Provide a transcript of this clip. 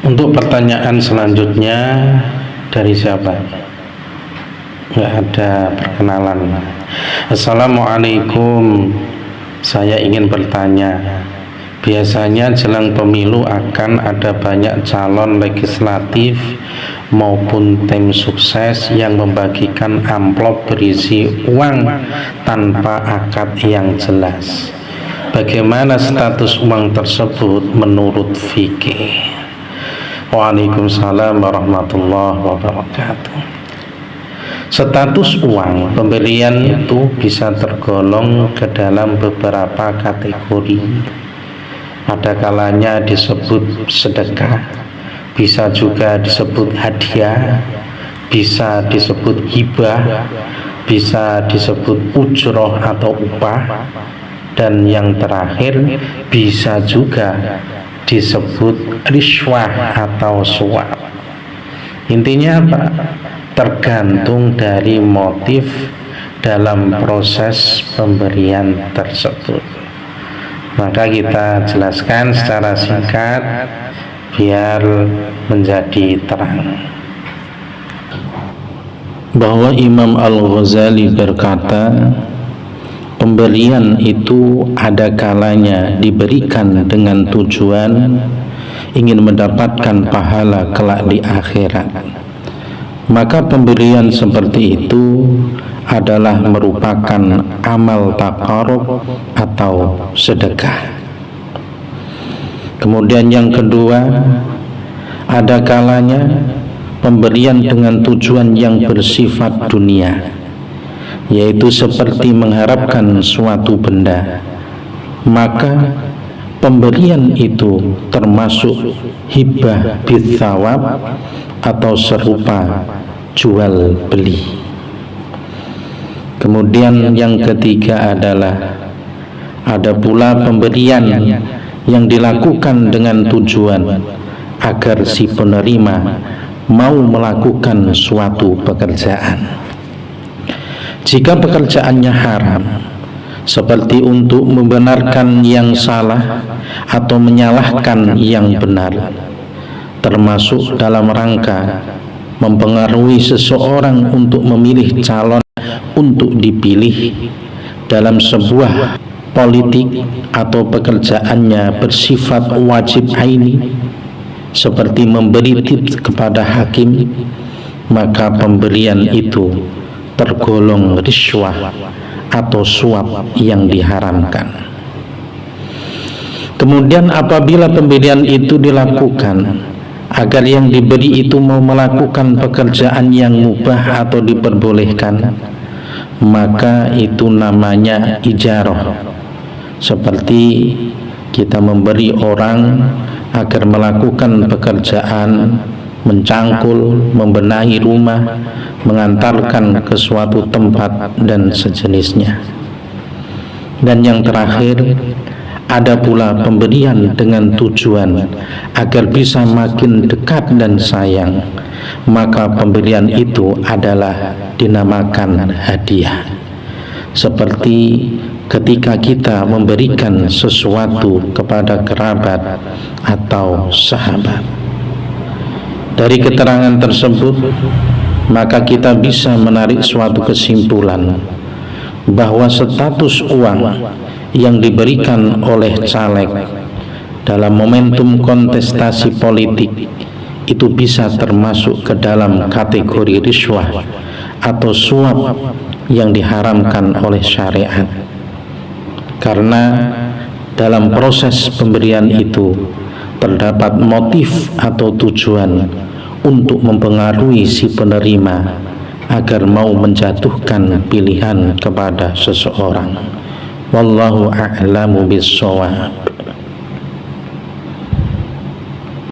Untuk pertanyaan selanjutnya dari siapa? Nggak ada perkenalan. Assalamualaikum, saya ingin bertanya. Biasanya jelang pemilu akan ada banyak calon legislatif maupun tim sukses yang membagikan amplop berisi uang tanpa akad yang jelas. Bagaimana status uang tersebut menurut fikih? Waalaikumsalam warahmatullahi wabarakatuh. Status uang pemberian itu bisa tergolong ke dalam beberapa kategori. Ada kalanya disebut sedekah, bisa juga disebut hadiah, bisa disebut hibah, bisa disebut ujroh atau upah, dan yang terakhir bisa juga disebut riswah atau suap. Intinya apa? Tergantung dari motif dalam proses pemberian tersebut. Maka kita jelaskan secara singkat biar menjadi terang. Bahwa Imam Al-Ghazali berkata, pemberian itu ada kalanya diberikan dengan tujuan ingin mendapatkan pahala kelak di akhirat. Maka pemberian seperti itu adalah merupakan amal taqarrub atau sedekah. Kemudian yang kedua, ada kalanya pemberian dengan tujuan yang bersifat dunia, yaitu seperti mengharapkan suatu benda. Maka pemberian itu termasuk hibah bitsawab atau serupa jual beli. Kemudian yang ketiga adalah ada pula pemberian yang dilakukan dengan tujuan agar si penerima mau melakukan suatu pekerjaan. Jika pekerjaannya haram, seperti untuk membenarkan yang salah atau menyalahkan yang benar, termasuk dalam rangka mempengaruhi seseorang untuk memilih calon untuk dipilih dalam sebuah politik atau pekerjaannya bersifat wajib aini, seperti memberi tips kepada hakim, maka pemberian itu tergolong riswah atau suap yang diharamkan. Kemudian apabila pemberian itu dilakukan agar yang diberi itu mau melakukan pekerjaan yang mubah atau diperbolehkan, maka itu namanya ijarah. Seperti kita memberi orang agar melakukan pekerjaan mencangkul, membenahi rumah, mengantarkan ke suatu tempat dan sejenisnya. Dan yang terakhir, ada pula pemberian dengan tujuan agar bisa makin dekat dan sayang, maka pemberian itu adalah dinamakan hadiah. Seperti ketika kita memberikan sesuatu kepada kerabat atau sahabat. Dari keterangan tersebut, maka kita bisa menarik suatu kesimpulan bahwa status uang yang diberikan oleh caleg dalam momentum kontestasi politik itu bisa termasuk ke dalam kategori riswah atau suap yang diharamkan oleh syariat, karena dalam proses pemberian itu terdapat motif atau tujuan untuk mempengaruhi si penerima agar mau menjatuhkan pilihan kepada seseorang. Wallahu a'lamu bis-shawab.